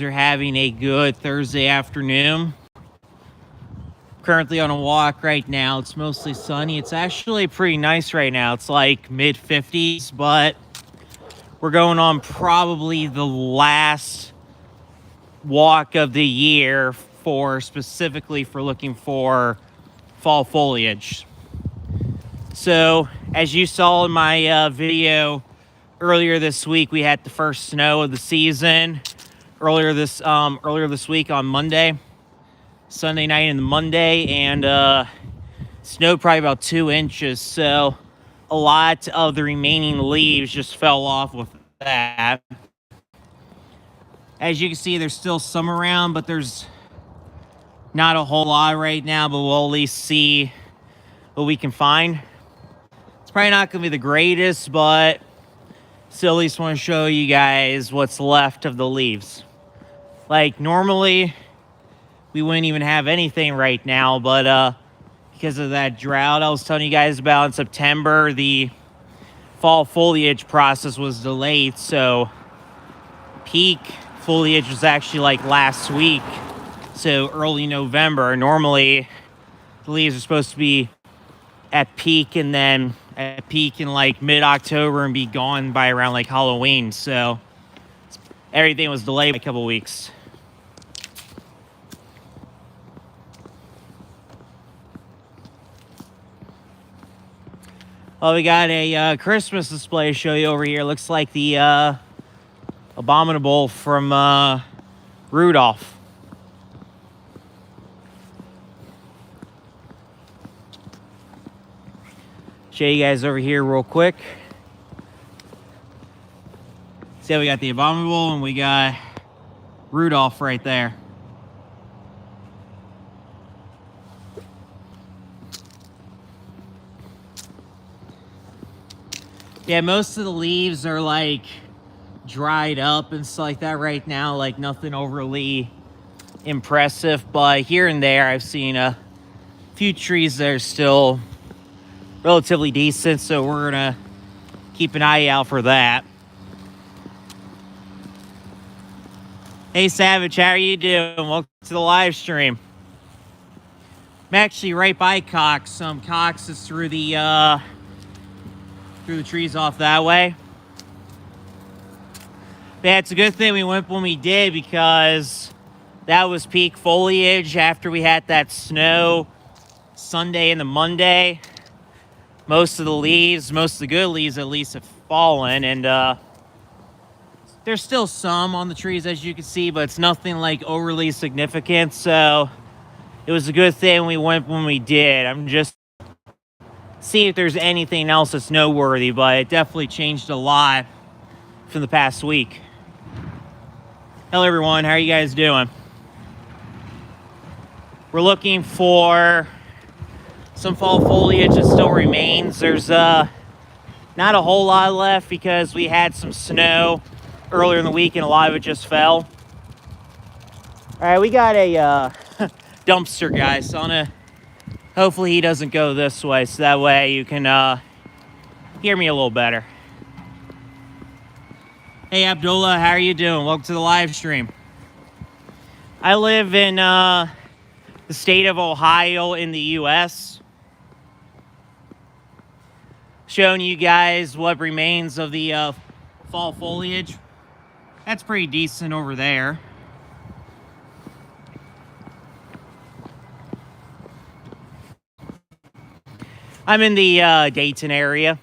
are having a good Thursday afternoon. Currently on a walk right now. It's mostly sunny. It's actually pretty nice right now. It's like mid-50s, but we're going on probably the last walk of the year specifically for looking for fall foliage. So as you saw in my video earlier this week, we had the first snow of the season earlier this week on Monday, Sunday night and Monday, and snowed probably about 2 inches. So a lot of the remaining leaves just fell off with that. As you can see, there's still some around, but there's not a whole lot right now, but we'll at least see what we can find. It's probably not going to be the greatest, but still at least want to show you guys what's left of the leaves. Like, normally, we wouldn't even have anything right now, but because of that drought I was telling you guys about in September, the fall foliage process was delayed, so peak foliage was actually like last week, so early November. Normally, the leaves are supposed to be at peak and then at peak in like mid-October and be gone by around like Halloween, so everything was delayed by a couple weeks. Well, we got a Christmas display to show you over here. Looks like the Abominable from Rudolph. Show you guys over here real quick. See how we got the Abominable and we got Rudolph right there. Yeah, most of the leaves are like dried up and stuff like that right now, like nothing overly impressive, but here and there I've seen a few trees that are still relatively decent, so we're gonna keep an eye out for that. Hey Savage, how are you doing? Welcome to the live stream. I'm actually right by Cox. Cox is through the trees off that way. But yeah, it's a good thing we went when we did, because that was peak foliage after we had that snow Sunday and the Monday. Most of the leaves, most of the good leaves at least, have fallen, and there's still some on the trees as you can see, but it's nothing like overly significant, so it was a good thing we went when we did. I'm just see if there's anything else that's noteworthy, but it definitely changed a lot from the past week. Hello everyone, how are you guys doing? We're looking for some fall foliage that still remains. There's not a whole lot left because we had some snow earlier in the week and a lot of it just fell. All right, we got a dumpster guy, so I'm gonna hopefully he doesn't go this way, so that way you can hear me a little better. Hey Abdullah, how are you doing? Welcome to the live stream. I live in the state of Ohio in the US. Showing you guys what remains of the fall foliage. That's pretty decent over there. I'm in the Dayton area.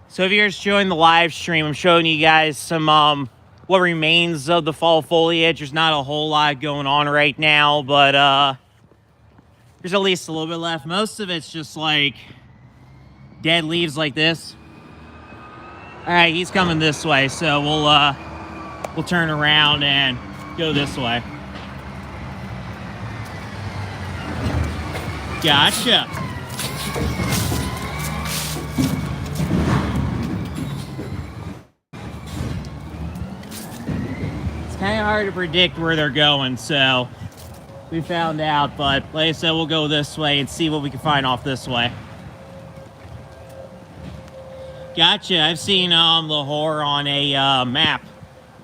So if you're just joining the live stream, I'm showing you guys some what remains of the fall foliage. There's not a whole lot going on right now, but there's at least a little bit left. Most of it's just like dead leaves like this. All right, he's coming this way, so we'll turn around and go this way. Gotcha. It's kind of hard to predict where they're going, so we found out, but like I said, we'll go this way and see what we can find off this way. Gotcha. I've seen Lahore on a map.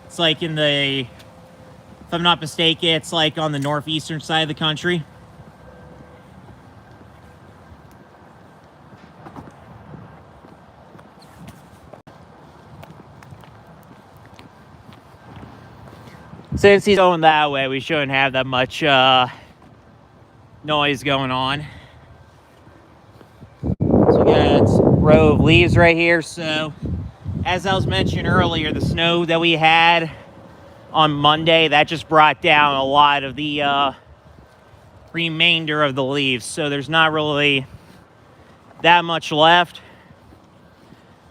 It's like in the, if I'm not mistaken, it's like on the northeastern side of the country. Since he's going that way, we shouldn't have that much noise going on. So we got a row of leaves right here. So as I was mentioning earlier, the snow that we had on Monday, that just brought down a lot of the remainder of the leaves. So there's not really that much left.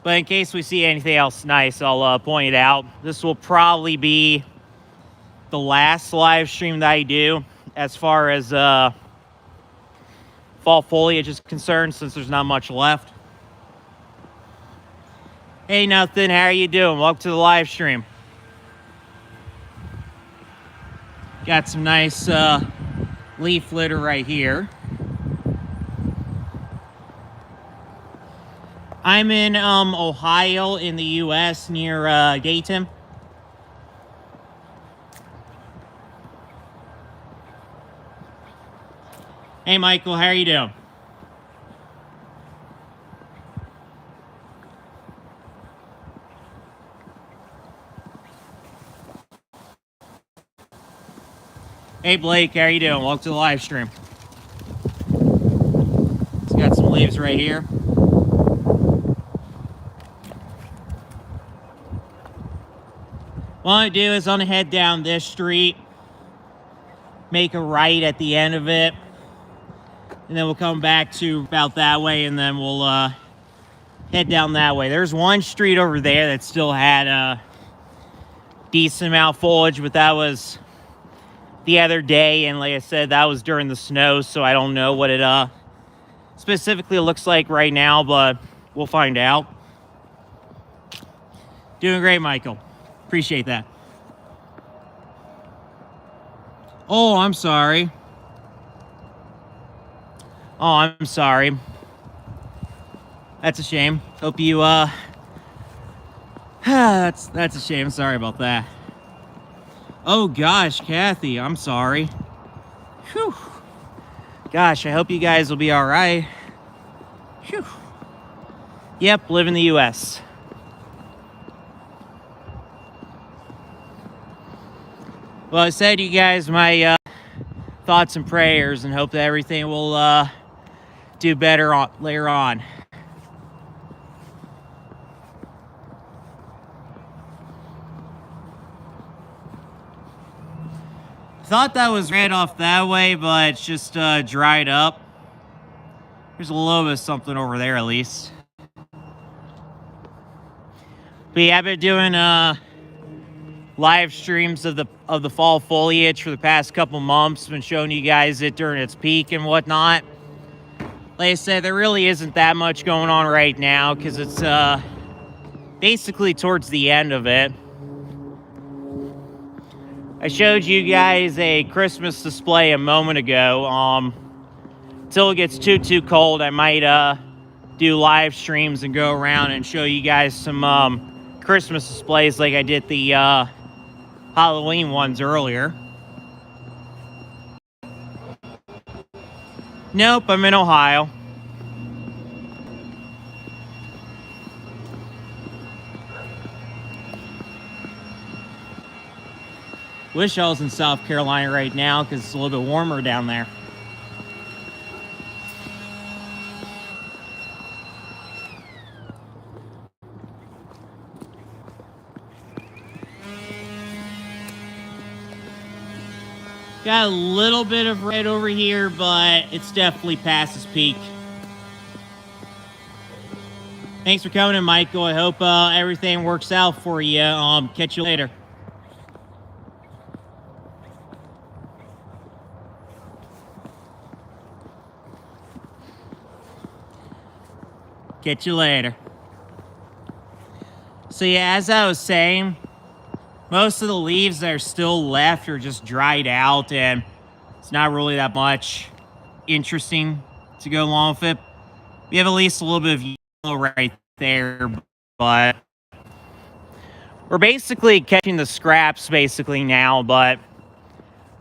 But in case we see anything else nice, I'll point it out. This will probably be the last live stream that I do as far as fall foliage is concerned, since there's not much left. Hey, nothing. How are you doing? Welcome to the live stream. Got some nice leaf litter right here. I'm in Ohio in the U.S. near Dayton. Hey, Michael, how are you doing? Hey, Blake, how are you doing? Welcome to the live stream. It's got some leaves right here. What I'm going to do is I'm going to head down this street, make a right at the end of it, and then we'll come back to about that way, and then we'll head down that way. There's one street over there that still had a decent amount of foliage, but that was the other day, and like I said, that was during the snow, so I don't know what it specifically looks like right now, but we'll find out. Doing great, Michael. Appreciate that. Oh, I'm sorry. Oh, I'm sorry. That's a shame. Hope you, that's a shame. Sorry about that. Oh, gosh, Kathy, I'm sorry. Whew. Gosh, I hope you guys will be all right. Whew. Yep, live in the U.S. Well, I said to you guys my thoughts and prayers, and hope that everything will do better later on. Thought that was right off that way, but it's just dried up. There's a little bit of something over there at least. But yeah, I've been doing live streams of the fall foliage for the past couple months. Been showing you guys it during its peak and whatnot. Like I said, there really isn't that much going on right now because it's basically towards the end of it. I showed you guys a Christmas display a moment ago. Until it gets too cold, I might do live streams and go around and show you guys some Christmas displays like I did the Halloween ones earlier. Nope, I'm in Ohio. Wish I was in South Carolina right now because it's a little bit warmer down there. Got a little bit of red over here, but it's definitely past its peak. Thanks for coming in, Michael. I hope everything works out for you. Catch you later. Catch you later. So yeah, as I was saying, most of the leaves that are still left are just dried out, and it's not really that much interesting to go along with it. We have at least a little bit of yellow right there, but we're basically catching the scraps basically now, but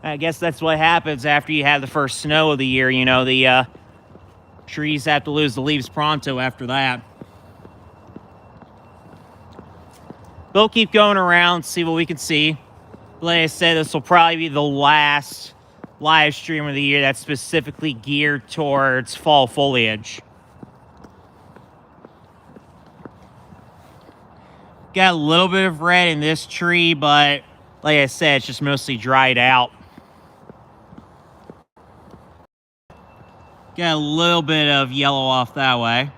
I guess that's what happens after you have the first snow of the year. You know, the trees have to lose the leaves pronto after that. We'll keep going around, see what we can see. Like I said, this will probably be the last live stream of the year that's specifically geared towards fall foliage. Got a little bit of red in this tree, but like I said, it's just mostly dried out. Got a little bit of yellow off that way.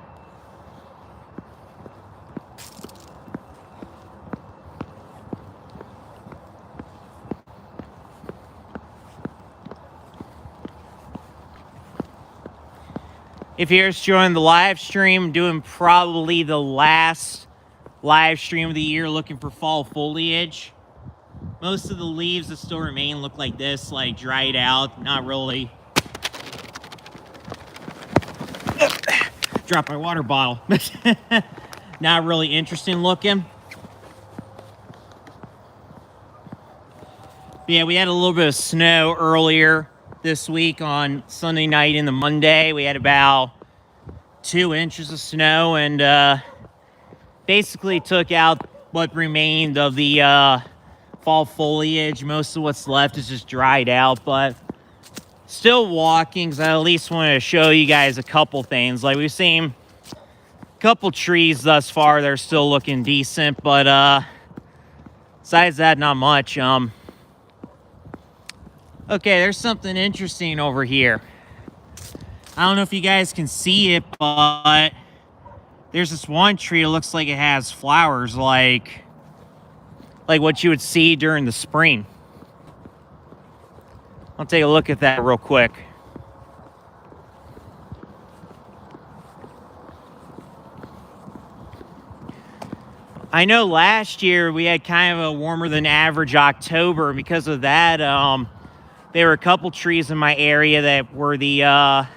If you're just joining the live stream, doing probably the last live stream of the year looking for fall foliage. Most of the leaves that still remain look like this, like dried out, not really. Drop my water bottle. Not really interesting looking. But yeah, we had a little bit of snow earlier this week on Sunday night into Monday. We had about 2 inches of snow and basically took out what remained of the fall foliage. Most of what's left is just dried out, but still walking because I at least wanted to show you guys a couple things. Like, we've seen a couple trees thus far that are still looking decent, but besides that, not much. Okay, there's something interesting over here. I don't know if you guys can see it, but there's this one tree that looks like it has flowers like what you would see during the spring. I'll take a look at that real quick. I know last year we had kind of a warmer than average October, and because of that, there were a couple trees in my area that were the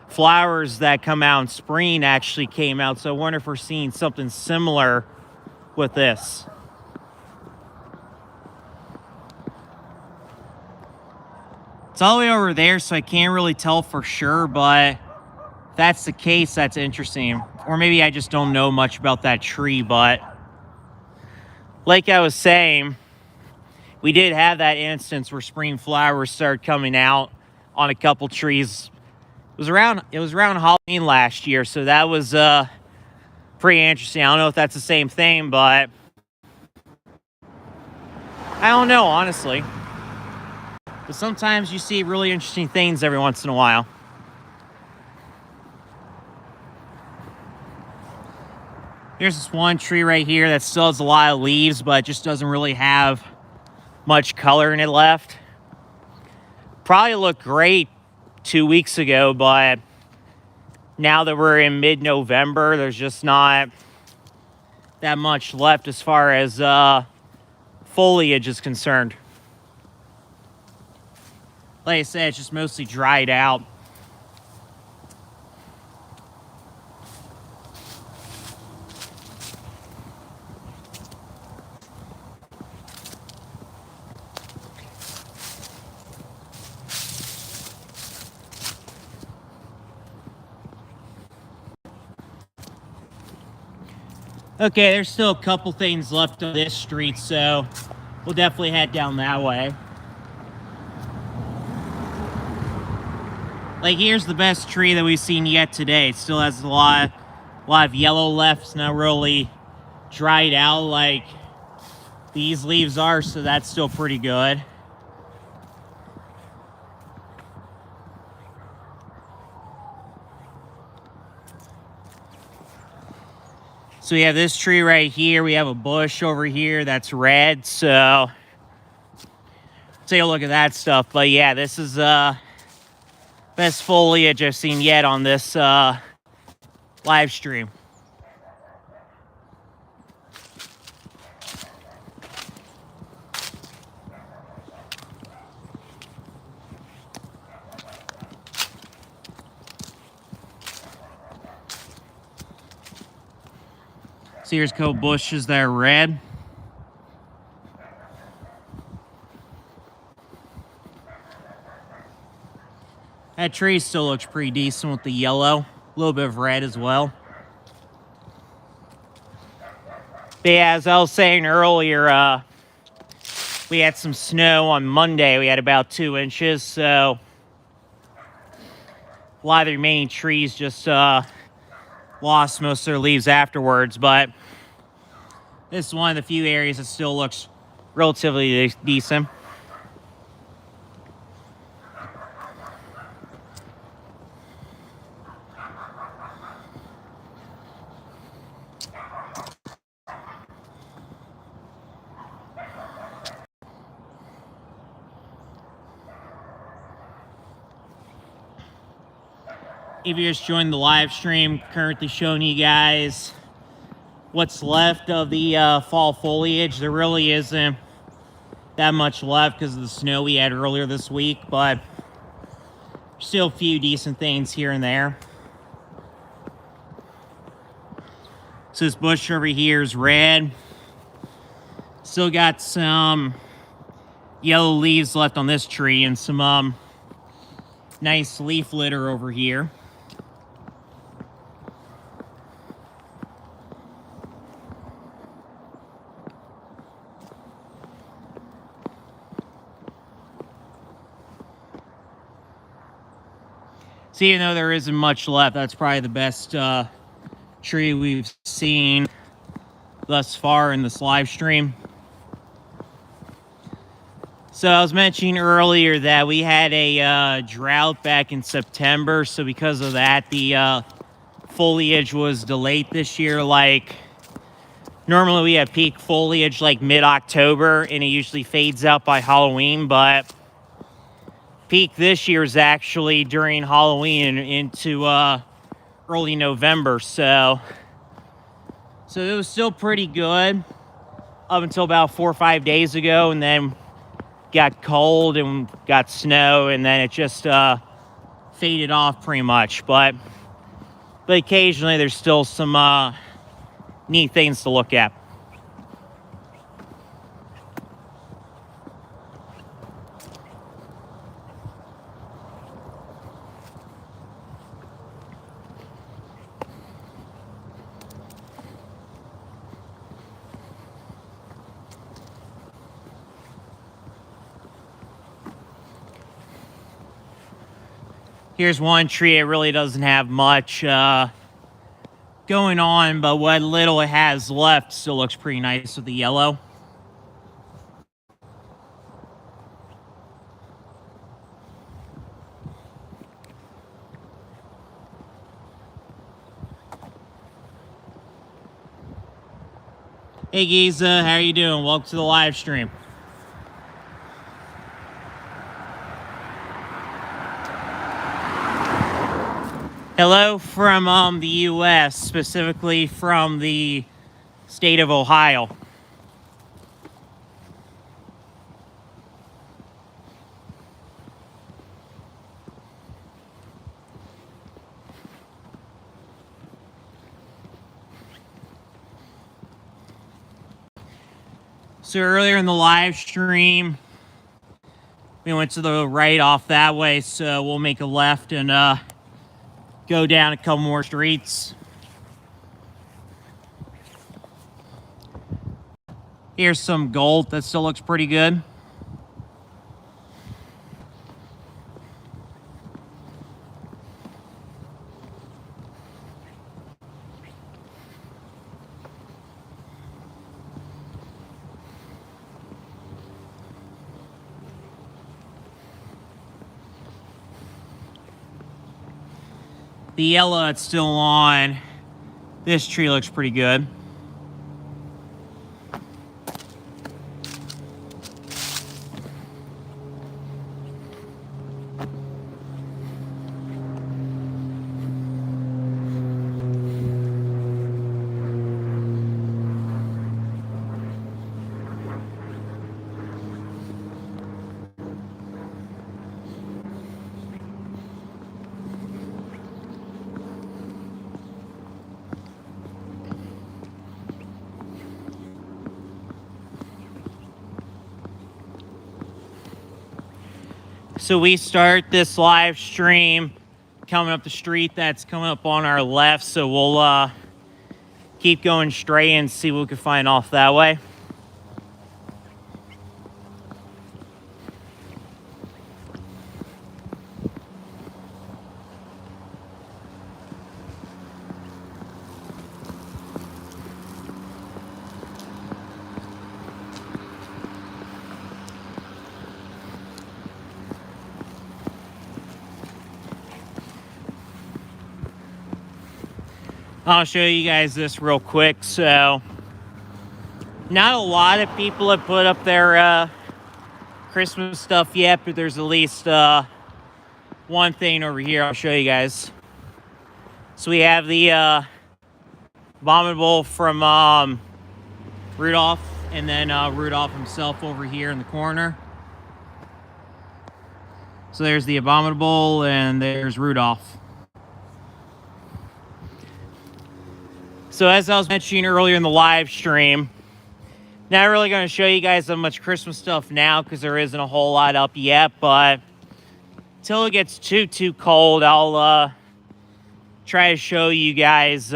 flowers that come out in spring actually came out. So I wonder if we're seeing something similar with this. It's all the way over there, so I can't really tell for sure, but if that's the case, that's interesting. Or maybe I just don't know much about that tree, but like I was saying, we did have that instance where spring flowers started coming out on a couple trees. It was around Halloween last year, so that was pretty interesting. I don't know if that's the same thing, but I don't know, honestly. But sometimes you see really interesting things every once in a while. Here's this one tree right here that still has a lot of leaves, but just doesn't really have much color in it left. Probably looked great 2 weeks ago, but now that we're in mid-November, there's just not that much left as far as foliage is concerned. Like I said, it's just mostly dried out. Okay, there's still a couple things left on this street, so we'll definitely head down that way. Like, here's the best tree that we've seen yet today. It still has a lot of yellow left. It's not really dried out like these leaves are, so that's still pretty good. So we have this tree right here. We have a bush over here that's red, so take a look at that stuff. But yeah, this is best foliage I've seen yet on this live stream. See, here's a couple bushes that are red. That tree still looks pretty decent with the yellow. A little bit of red as well. But yeah, as I was saying earlier, we had some snow on Monday. We had about 2 inches, so a lot of the remaining trees just lost most of their leaves afterwards. But this is one of the few areas that still looks relatively decent. If you just joined the live stream, currently showing you guys what's left of the fall foliage. There really isn't that much left because of the snow we had earlier this week, but still a few decent things here and there. So this bush over here is red. Still got some yellow leaves left on this tree and some nice leaf litter over here. So even though there isn't much left, that's probably the best tree we've seen thus far in this live stream. So I was mentioning earlier that we had a drought back in September, so because of that, the foliage was delayed this year. Like, normally we have peak foliage like mid-October, and it usually fades out by Halloween, but peak this year is actually during Halloween into early November, so it was still pretty good up until about 4 or 5 days ago, and then got cold and got snow, and then it just faded off pretty much. But occasionally there's still some neat things to look at. Here's one tree. It really doesn't have much going on, but what little it has left still looks pretty nice with the yellow. Hey Giza, how are you doing? Welcome to the live stream. Hello from the U.S., specifically from the state of Ohio. So earlier in the live stream, we went to the right off that way, so we'll make a left and go down a couple more streets. Here's some gold that still looks pretty good. The yellow that's still on this tree looks pretty good. So we start this live stream coming up the street that's coming up on our left. So we'll keep going straight and see what we can find off that way. I'll show you guys this real quick. So, not a lot of people have put up their Christmas stuff yet, but there's at least one thing over here I'll show you guys. So we have the abominable from Rudolph, and then Rudolph himself over here in the corner. So there's the abominable, and there's Rudolph. So as I was mentioning earlier in the live stream, not really going to show you guys that much Christmas stuff now because there isn't a whole lot up yet, but until it gets too cold, I'll try to show you guys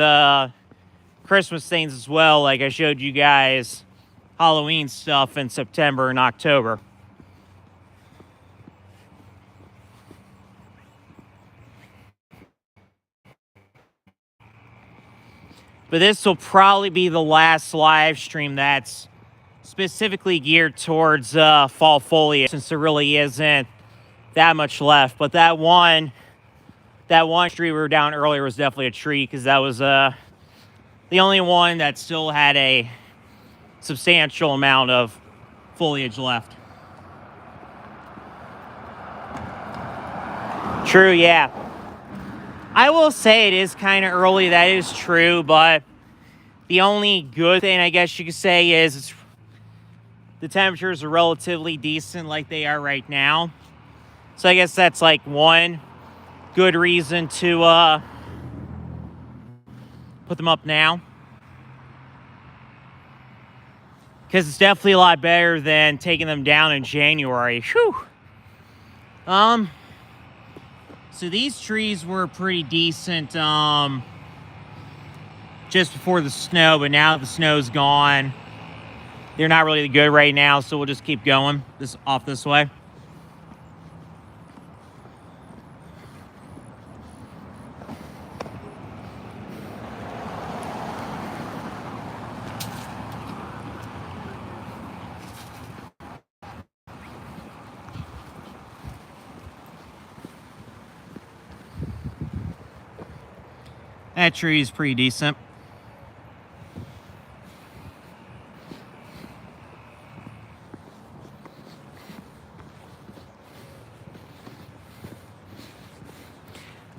Christmas things as well, like I showed you guys Halloween stuff in September and October. But this will probably be the last live stream that's specifically geared towards fall foliage, since there really isn't that much left. But that one tree we were down earlier was definitely a tree, because that was the only one that still had a substantial amount of foliage left. True, yeah. I will say it is kind of early, that is true, but the only good thing I guess you could say is the temperatures are relatively decent like they are right now. So I guess that's like one good reason to put them up now. Because it's definitely a lot better than taking them down in January. Whew. So these trees were pretty decent just before the snow, but now the snow's gone, they're not really good right now, so we'll just keep going off this way. That tree is pretty decent.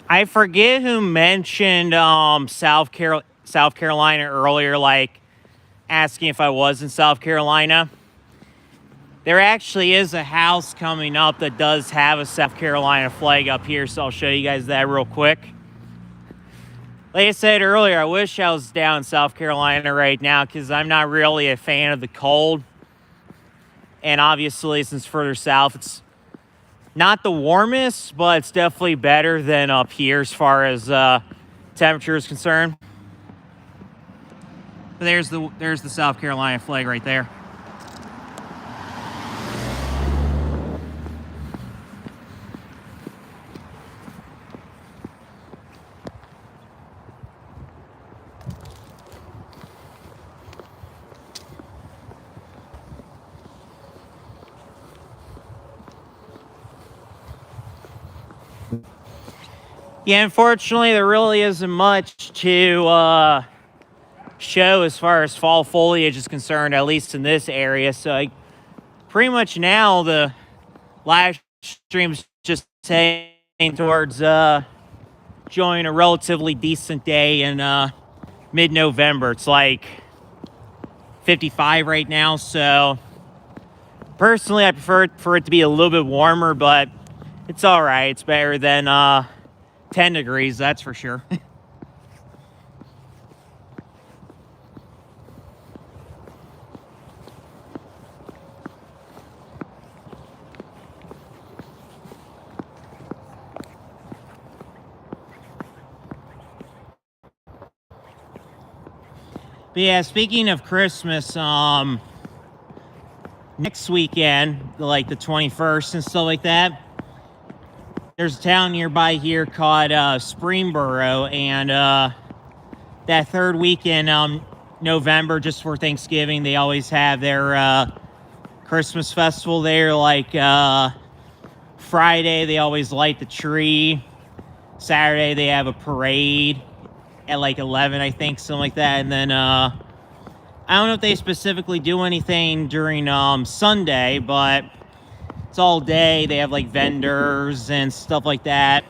I forget who mentioned South Carolina earlier, like asking if I was in South Carolina. There actually is a house coming up that does have a South Carolina flag up here, so I'll show you guys that real quick. Like I said earlier, I wish I was down in South Carolina right now, because I'm not really a fan of the cold. And obviously, since further south, it's not the warmest, but it's definitely better than up here as far as temperature is concerned. But there's the South Carolina flag right there. Yeah, unfortunately, there really isn't much to show as far as fall foliage is concerned, at least in this area. So pretty much now the live stream's just heading towards showing a relatively decent day in mid-November. It's like 55 right now, so personally I prefer for it to be a little bit warmer, but it's all right. It's better than 10 degrees, that's for sure. But yeah, speaking of Christmas, next weekend, like the 21st and stuff like that, there's a town nearby here called Springboro, and that third weekend, November, just for Thanksgiving, they always have their Christmas festival there. Like Friday, they always light the tree. Saturday, they have a parade at like 11, I think, something like that. And then I don't know if they specifically do anything during Sunday, but it's all day. They have like vendors and stuff like that.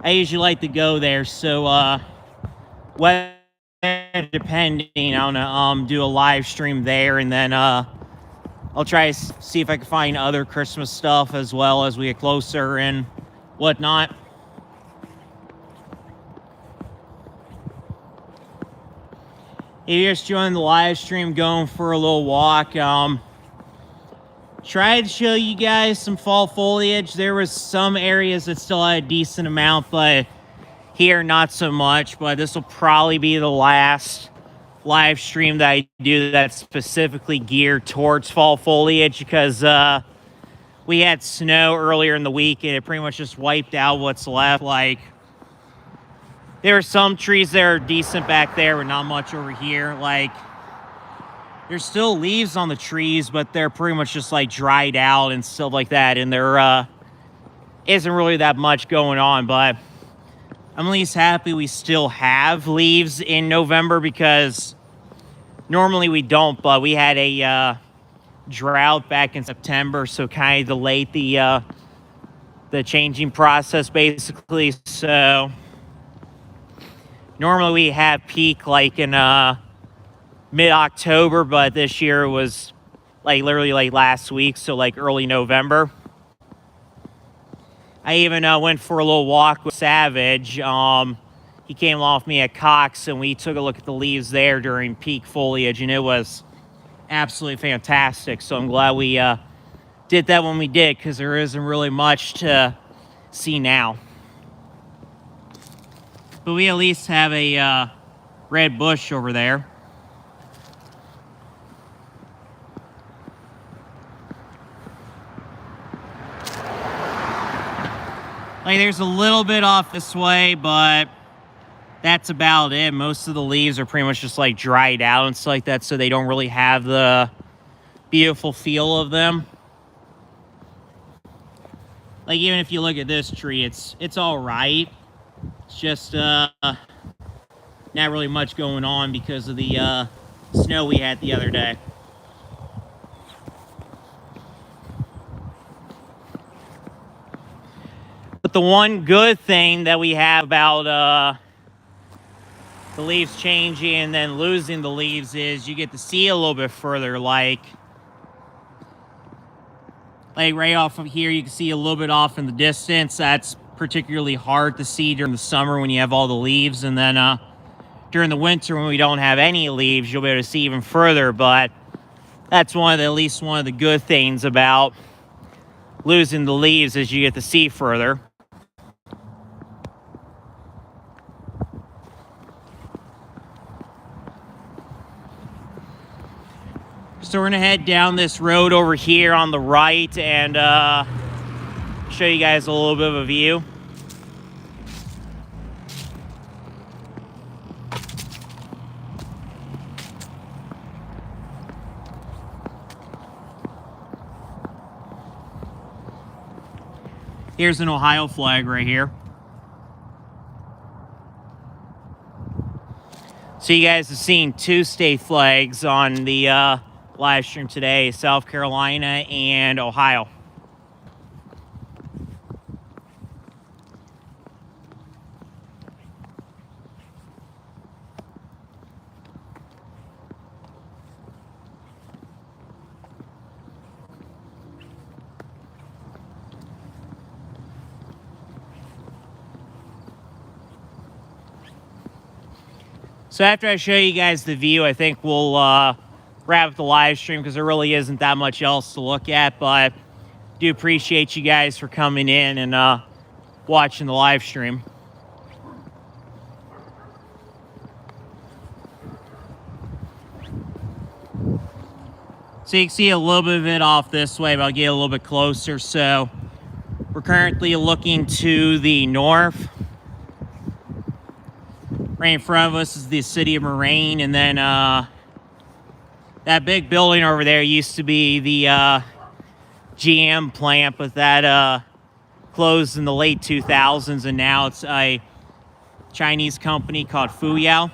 I usually like to go there, so weather depending, I'm gonna do a live stream there, and then I'll try to see if I can find other Christmas stuff as well as we get closer and whatnot. If you're just joining the live stream, going for a little walk, tried to show you guys some fall foliage. There was some areas that still had a decent amount, but here not so much. But this will probably be the last live stream that I do that's specifically geared towards fall foliage, because we had snow earlier in the week and it pretty much just wiped out what's left. Like, there are some trees that are decent back there, but not much over here. Like, there's still leaves on the trees, but they're pretty much just like dried out and stuff like that. And there isn't really that much going on, but I'm at least happy we still have leaves in November, because normally we don't, but we had a drought back in September, so kind of delayed the changing process basically. So normally we have peak like in mid-October, but this year it was like literally like last week, so like early November. I even went for a little walk with Savage. He came along with me at Cox, and we took a look at the leaves there during peak foliage, and it was absolutely fantastic. So I'm glad we did that when we did, because there isn't really much to see now. But we at least have a red bush over there. Like, there's a little bit off this way, but that's about it. Most of the leaves are pretty much just like dried out and stuff like that, so they don't really have the beautiful feel of them. Like, even if you look at this tree, it's all right. It's just not really much going on because of the snow we had the other day. But the one good thing that we have about the leaves changing and then losing the leaves is you get to see a little bit further. Like right off of here, you can see a little bit off in the distance. That's particularly hard to see during the summer when you have all the leaves, and then during the winter when we don't have any leaves, you'll be able to see even further. But that's at least one of the good things about losing the leaves, is you get to see further. So we're gonna head down this road over here on the right and show you guys a little bit of a view. Here's an Ohio flag right here. So you guys have seen two state flags on the live stream today: South Carolina and Ohio. So after I show you guys the view, I think we'll wrap up the live stream, because there really isn't that much else to look at. But I do appreciate you guys for coming in and watching the live stream. So you can see a little bit of it off this way, but I'll get a little bit closer. So we're currently looking to the north. Right in front of us is the city of Moraine, and then that big building over there used to be the GM plant, but that closed in the late 2000s, and now it's a Chinese company called Fuyao.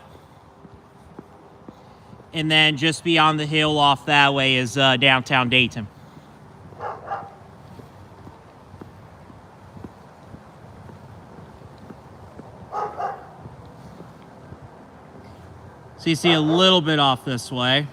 And then just beyond the hill off that way is downtown Dayton. So you see a little bit off this way.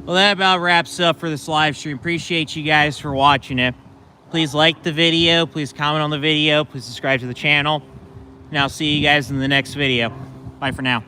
Well, that about wraps up for this live stream. Appreciate you guys for watching it. Please like the video. Please comment on the video. Please subscribe to the channel. And I'll see you guys in the next video. Bye for now.